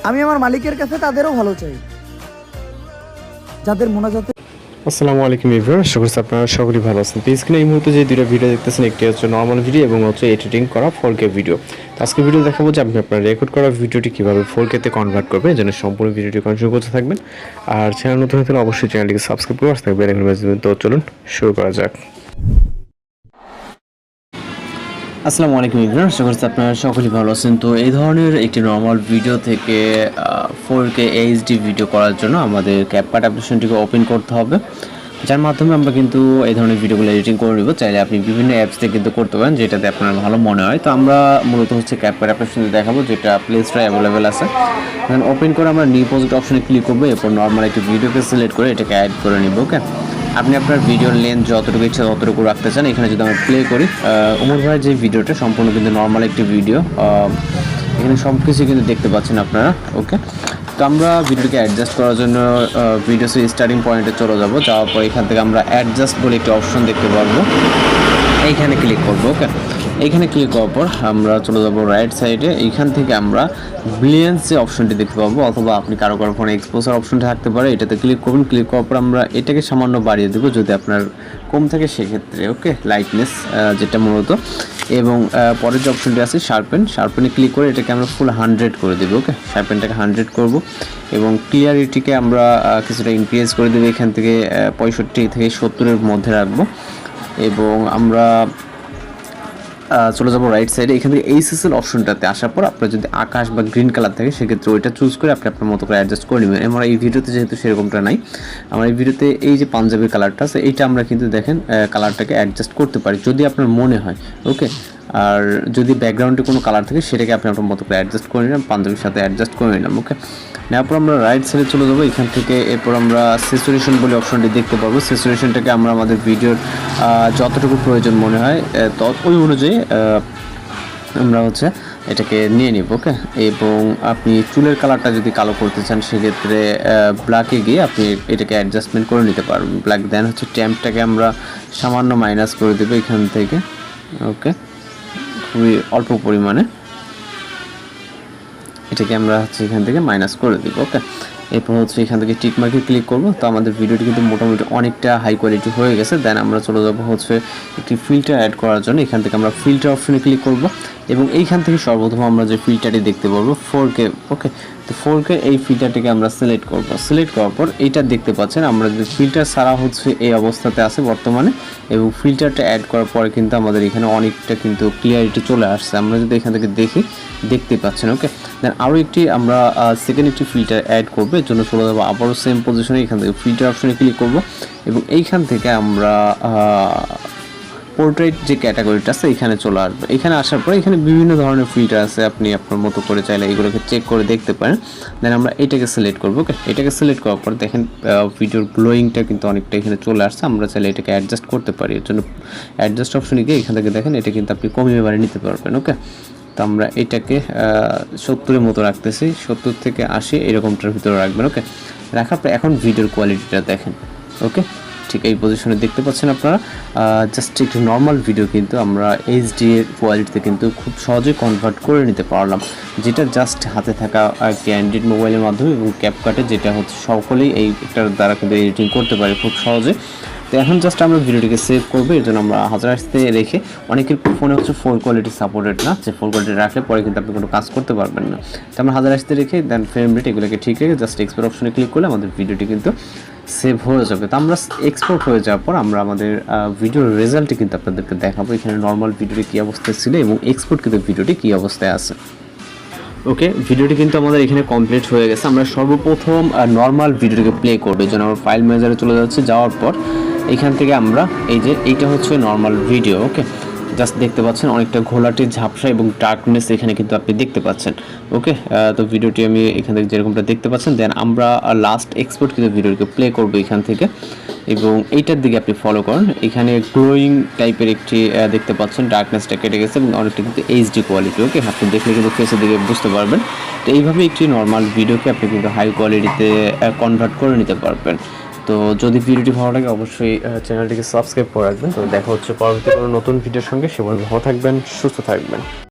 আমি আমার মালিকের কাছে তাদেরও ভালো চাই, যাদের মোনাজাতে। আসসালামু আলাইকুম এভরিওয়ান, আশা করছি আপনারা সকলেই ভালো আছেন। তো স্ক্রিনে এই মুহূর্তে যে দুটো ভিডিও দেখতেছেন, একটি হচ্ছে নর্মাল ভিডিও এবং হচ্ছে এডিটিং করা 4K ভিডিও। তো আজকে ভিডিও দেখাবো যে আপনি আপনার রেকর্ড করা ভিডিওটি কীভাবে 4K তে কনভার্ট করবেন। যেন সম্পূর্ণ ভিডিওটি কন্টিনিউ করতে থাকবেন। আর চ্যানেল নতুন হলে অবশ্যই চ্যানেলটিকে সাবস্ক্রাইব করে আসতে থাকবেন। তো চলুন শুরু করা যাক। আসসালামু আলাইকুম এভরিওয়ান, আশা করছি আপনারা সকলেই ভালো আছেন। তো এই ধরনের একটি নর্মাল ভিডিও থেকে 4K HD ভিডিও করার জন্য আমাদের CapCut অ্যাপ্লিকেশনটিকে ওপেন করতে হবে, যার মাধ্যমে আমরা কিন্তু এই ধরনের ভিডিওগুলো এডিটিং করে নেব। চাইলে আপনি বিভিন্ন অ্যাপস থেকে কিন্তু করতে পারেন, যেটাতে আপনার ভালো মনে হয়। তো আমরা মূলত হচ্ছে CapCut অ্যাপ্লিকেশনটি দেখাবো, যেটা প্লে স্টোরে অ্যাভেলেবেল আছে। দেন ওপেন করে আমরা নিউ প্রজেক্ট অপশনে ক্লিক করবো। এরপর নর্মাল একটি ভিডিওকে সিলেক্ট করে এটাকে অ্যাড করে নিব। ওকে, আপনি আপনার ভিডিওর লেন্থ যতটুকু ইচ্ছা ততটুকু রাখতে চান। এখানে যদি আমরা প্লে করি, ওমর ভাইয়ের যে ভিডিওটা সম্পূর্ণ কিন্তু নর্মাল একটি ভিডিও, এখানে সব কিছু কিন্তু দেখতে পাচ্ছেন আপনারা। ওকে, তো আমরা ভিডিওকে অ্যাডজাস্ট করার জন্য ভিডিও স্টার্টিং পয়েন্টে চলে যাব। যাওয়ার পর এখান থেকে আমরা অ্যাডজাস্ট বলে একটি অপশন দেখতে পারবো, এইখানে ক্লিক করবো। ওকে, এইখানে ক্লিক করার পর আমরা চলে যাব রাইট সাইডে। এইখান থেকে আমরা ব্লিয়ান্স যে অপশনটি দেখতে পাবো, অথবা আপনি কারো ফোনে এক্সপোজার অপশনটা থাকতে পারে, এটাতে ক্লিক করবেন। ক্লিক করার পর আমরা এটাকে সামান্য বাড়িয়ে দেবো যদি আপনার কম থাকে সেক্ষেত্রে। ওকে, লাইটনেস যেটা মূলত, এবং পরের যে অপশনটি আছে শার্পেনে ক্লিক করে এটাকে আমরা ফুল 100 করে দেবো। ওকে, শার্পেনটাকে 100 করব এবং ক্লিয়ারিটিকে আমরা কিছুটা ইনক্রিজ করে দেবো। এখান থেকে 65 থেকে 70-এর মধ্যে রাখবো এবং আমরা চলে যাবো রাইট সাইডে। এখান থেকে এইচএসএল অপশনটাতে আসার পর আপনার যদি আকাশ বা গ্রিন কালার থাকে সেক্ষেত্রে ওইটা চুজ করে আপনি আপনার মতো করে অ্যাডজাস্ট করে নেবেন। আমরা এই ভিডিওতে যেহেতু সেরকমটা নাই, আমার এই ভিডিওতে এই যে পাঞ্জাবির কালারটা আছে এইটা আমরা কিন্তু দেখেন কালারটাকে অ্যাডজাস্ট করতে পারি যদি আপনার মনে হয়। ওকে, আর যদি ব্যাকগ্রাউন্ডে কোনো কালার থাকে সেটাকে আপনি আপনার মতো করে অ্যাডজাস্ট করে নিলাম, পাঞ্জাবির সাথে অ্যাডজাস্ট করে নিলাম। ওকে, নেওয়ার পর আমরা রাইট সাইডে চলে যাবো। এখান থেকে এরপর আমরা স্যাচুরেশন বলে অপশনটি দেখতে পাবো। স্যাচুরেশনটাকে আমরা আমাদের ভিডিওর যতটুকু প্রয়োজন মনে হয় ওই অনুযায়ী আমরা হচ্ছে এটাকে নিয়ে নিব। ওকে, এবং আপনি চুলের কালারটা যদি কালো করতে চান সেক্ষেত্রে ব্ল্যাকে গিয়ে আপনি এটাকে অ্যাডজাস্টমেন্ট করে নিতে পারবেন। ব্ল্যাক দেন হচ্ছে ট্যাম্পটাকে আমরা সামান্য মাইনাস করে দেবো এখান থেকে। ওকে, খুবই অল্প পরিমাণে এটাকে আমরা হচ্ছে এখান থেকে মাইনাস করে দিব। ওকে, এরপর হচ্ছে এখান থেকে টিক মার্কে ক্লিক করব। তো আমাদের ভিডিওটি কিন্তু মোটামুটি অনেকটা হাই কোয়ালিটি হয়ে গেছে। দেন আমরা চলে যাব হচ্ছে একটি ফিল্টার অ্যাড করার জন্য। এখান থেকে আমরা ফিল্টার অপশনে ক্লিক করব এবং এইখান থেকে সর্বপ্রথম আমরা যে ফিল্টারটি দেখতে পারবো 4K। ওকে, তো 4K এই ফিল্টারটিকে আমরা সিলেক্ট করব। সিলেক্ট করার পর এইটা দেখতে পাচ্ছেন আমরা যে ফিল্টার ছাড়া হচ্ছে এই অবস্থাতে আছে বর্তমানে, এবং ফিল্টারটা অ্যাড করার পরে কিন্তু আমাদের এখানে অনেকটা কিন্তু ক্লিয়ারিটি চলে আসছে। আমরা যদি এখান থেকে দেখি দেখতে পাচ্ছেন। ওকে, দেন আরও একটি আমরা সেকেন্ড একটি ফিল্টার অ্যাড করবো, এর জন্য চলে যাবো আবারও সেম পজিশনে। এখান থেকে ফিল্টার অপশনে ক্লিক করব এবং এইখান থেকে আমরা পোর্ট্রেট যে ক্যাটাগরিটা আছে এখানে চলে আসবে। এখানে আসার পর এখানে বিভিন্ন ধরনের ফিল্টার আছে, আপনি আপনার মতো করে চাইলে এগুলোকে চেক করে দেখতে পারেন। দেন আমরা এটাকে সিলেক্ট করবো। ওকে, এটাকে সিলেক্ট করার পর দেখেন ভিডিওর গ্লোয়িংটা কিন্তু অনেকটা এখানে চলে আসছে। আমরা চাইলে এটাকে অ্যাডজাস্ট করতে পারি, এর জন্য অ্যাডজাস্ট অপশনে গিয়ে এখান থেকে দেখেন এটা কিন্তু আপনি কমিয়ে বাড়িয়ে নিতে পারবেন। ওকে, তো আমরা এটাকে 70-এর মতো রাখতেছি, 70 থেকে 80 এরকমটার ভিতরে রাখবেন। ওকে, রাখার পর এখন ভিডিওর কোয়ালিটিটা দেখেন। ওকে, ঠিক এই পজিশনে দেখতে পাচ্ছেন আপনারা। জাস্ট একটু নর্মাল ভিডিও কিন্তু আমরা HD এর কোয়ালিটিতে কিন্তু খুব সহজেই কনভার্ট করে নিতে পারলাম, যেটা জাস্ট হাতে থাকা একটি অ্যান্ড্রয়েড মোবাইলের মাধ্যমে এবং ক্যাপকাটে, যেটা হচ্ছে সকলেই এইটার দ্বারা কিন্তু এডিটিং করতে পারে খুব সহজে। তো এখন জাস্ট আমরা ভিডিওটিকে সেভ করবো, এর জন্য আমরা 1080-তে রেখে, অনেকের ফোনে হচ্ছে 4 কোয়ালিটি সাপোর্টেড না, যে 4 কোয়ালিটি রাখলে পরে কিন্তু আপনি কোনো কাজ করতে পারবেন না। তো আমরা 1080-তে রেখে দেন ফ্রেম রেট এগুলোকে ঠিক রেখে জাস্ট এক্সপোর্ট অপশনে ক্লিক করলে আমাদের ভিডিওটি কিন্তু সেভ হয়ে যাবে। তো আমরা এক্সপোর্ট হয়ে যাওয়ার পর আমরা আমাদের ভিডিওর রেজাল্টটি কিন্তু আপনাদেরকে দেখাবো, এখানে নর্মাল ভিডিওটি কী অবস্থায় ছিল এবং এক্সপোর্ট কিন্তু ভিডিওটি কী অবস্থায় আছে। ওকে, ভিডিওটি কিন্তু আমাদের এখানে কমপ্লিট হয়ে গেছে। আমরা সর্বপ্রথম নর্মাল ভিডিওটিকে প্লে করবো, এই জন্য আমরা ফাইল ম্যানেজারে চলে যাচ্ছি। যাওয়ার পর এখান থেকে আমরা এই যে এইটা হচ্ছে নর্মাল ভিডিও। ওকে, জাস্ট দেখতে পাচ্ছেন অনেকটা ঘোলাটে ঝাপসা এবং ডার্কনেস এখানে কিন্তু আপনি দেখতে পাচ্ছেন। ওকে, তো ভিডিওটি আমি এখান থেকে যেরকমটা দেখতে পাচ্ছেন, দেন আমরা লাস্ট এক্সপোর্ট কিন্তু ভিডিওটিকে প্লে করবো এখান থেকে, এবং এইটার দিকে আপনি ফলো করেন। এখানে গ্লোয়িং টাইপের একটি দেখতে পাচ্ছেন, ডার্কনেসটা কেটে গেছে এবং অনেকটা কিন্তু HD কোয়ালিটি। ওকে, আপনি দেখলে কিন্তু ফেসের দিকে বুঝতে পারবেন। তো এইভাবে একটি নর্মাল ভিডিওকে আপনি কিন্তু হাই কোয়ালিটিতে কনভার্ট করে নিতে পারবেন। তো যদি ভিডিওটি ভালো লাগে অবশ্যই চ্যানেলটিকে সাবস্ক্রাইব করে রাখবেন। তো দেখা হচ্ছে পরবর্তী কোনো নতুন ভিডিওর সঙ্গে। সে পর্যন্ত ভালো থাকবেন, সুস্থ থাকবেন।